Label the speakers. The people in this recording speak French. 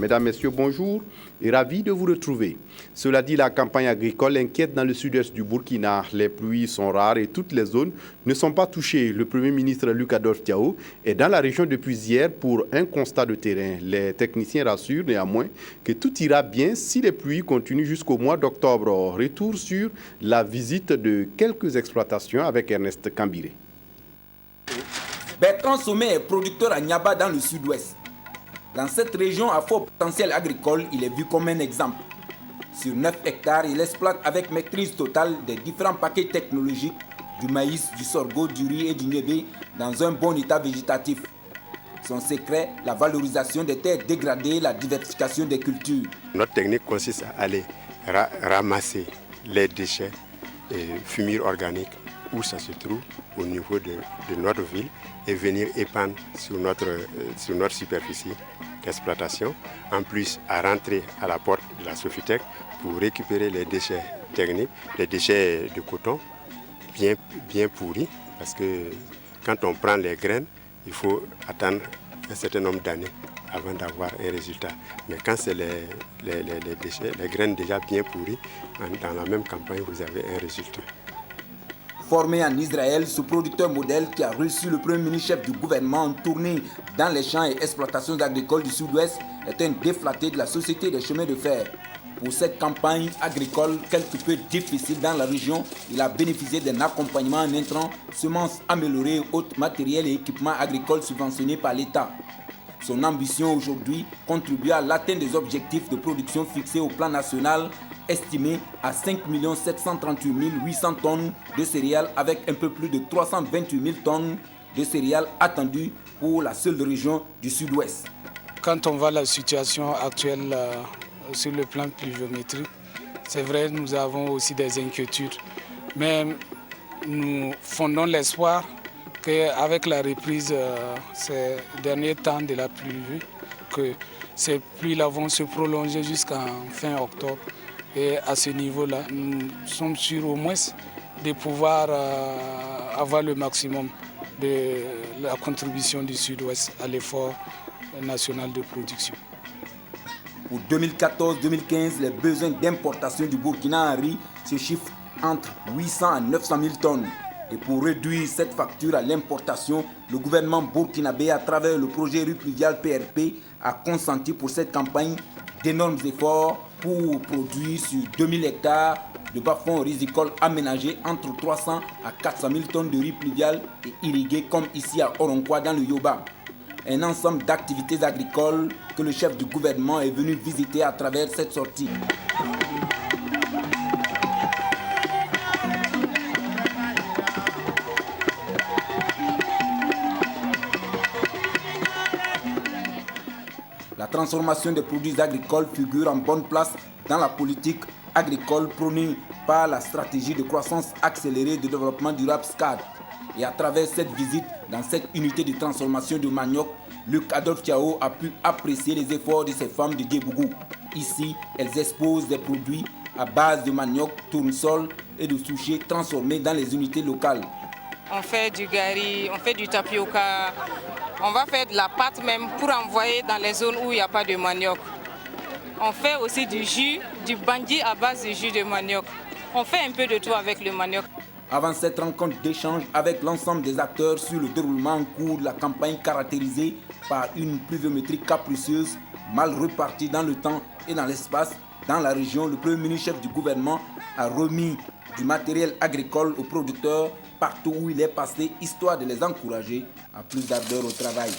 Speaker 1: Mesdames, Messieurs, bonjour et ravi de vous retrouver. Cela dit, la campagne agricole inquiète dans le sud-est du Burkina. Les pluies sont rares et toutes les zones ne sont pas touchées. Le Premier ministre Luc Adolphe Diao est dans la région depuis hier pour un constat de terrain. Les techniciens rassurent néanmoins que tout ira bien si les pluies continuent jusqu'au mois d'octobre. Retour sur la visite de quelques exploitations avec Ernest Kambiré.
Speaker 2: Bertrand Sommet est producteur à Niaba dans le sud-ouest. Dans cette région à fort potentiel agricole, il est vu comme un exemple. Sur 9 hectares, il exploite avec maîtrise totale des différents paquets technologiques du maïs, du sorgho, du riz et du niébé dans un bon état végétatif. Son secret, la valorisation des terres dégradées, la diversification des cultures.
Speaker 3: Notre technique consiste à aller ramasser les déchets et fumures organiques où ça se trouve au niveau de notre ville et venir épandre sur notre superficie d'exploitation. En plus, à rentrer à la porte de la Sofitec pour récupérer les déchets techniques, les déchets de coton bien pourris, parce que quand on prend les graines, il faut attendre un certain nombre d'années avant d'avoir un résultat. Mais quand c'est les déchets, les graines déjà bien pourries, dans la même campagne, vous avez un résultat.
Speaker 2: Formé en Israël, ce producteur modèle qui a reçu le premier ministre-chef du gouvernement en tournée dans les champs et exploitations agricoles du sud-ouest est un déflaté de la Société des chemins de fer. Pour cette campagne agricole quelque peu difficile dans la région, il a bénéficié d'un accompagnement en intrants, semences améliorées, autres matériels et équipements agricoles subventionnés par l'État. Son ambition aujourd'hui, contribuer à l'atteinte des objectifs de production fixés au plan national, estimé à 5 738 800 tonnes de céréales avec un peu plus de 328 000 tonnes de céréales attendues pour la seule région du sud-ouest.
Speaker 4: Quand on voit la situation actuelle sur le plan pluviométrique, c'est vrai, nous avons aussi des inquiétudes. Mais nous fondons l'espoir qu'avec la reprise ces derniers temps de la pluie, que ces pluies-là vont se prolonger jusqu'en fin octobre. Et à ce niveau-là, nous sommes sûrs au moins de pouvoir avoir le maximum de la contribution du Sud-Ouest à l'effort national de production.
Speaker 2: Pour 2014-2015, les besoins d'importation du Burkina en riz se chiffrent entre 800 à 900 000 tonnes. Et pour réduire cette facture à l'importation, le gouvernement burkinabé, à travers le projet riz pluvial PRP, a consenti pour cette campagne d'énormes efforts pour produire sur 2000 hectares de bas-fonds rizicoles aménagés entre 300 à 400 000 tonnes de riz pluvial et irrigué comme ici à Oronkwa dans le Yoba. Un ensemble d'activités agricoles que le chef du gouvernement est venu visiter à travers cette sortie. La transformation des produits agricoles figure en bonne place dans la politique agricole prônée par la stratégie de croissance accélérée de développement durable SCAD. Et à travers cette visite dans cette unité de transformation de manioc, Luc Adolphe Diao a pu apprécier les efforts de ces femmes de Guébougou. Ici, elles exposent des produits à base de manioc, tournesol et de souchets transformés dans les unités locales.
Speaker 5: On fait du gari, on fait du tapioca, on va faire de la pâte même pour envoyer dans les zones où il n'y a pas de manioc. On fait aussi du jus, du bandi à base de jus de manioc. On fait un peu de tout avec le manioc.
Speaker 2: Avant cette rencontre d'échange avec l'ensemble des acteurs sur le déroulement en cours de la campagne caractérisée par une pluviométrie capricieuse, mal repartie dans le temps et dans l'espace, dans la région, le premier ministre-chef du gouvernement a remis du matériel agricole aux producteurs partout où il est passé, histoire de les encourager à plus d'ardeur au travail.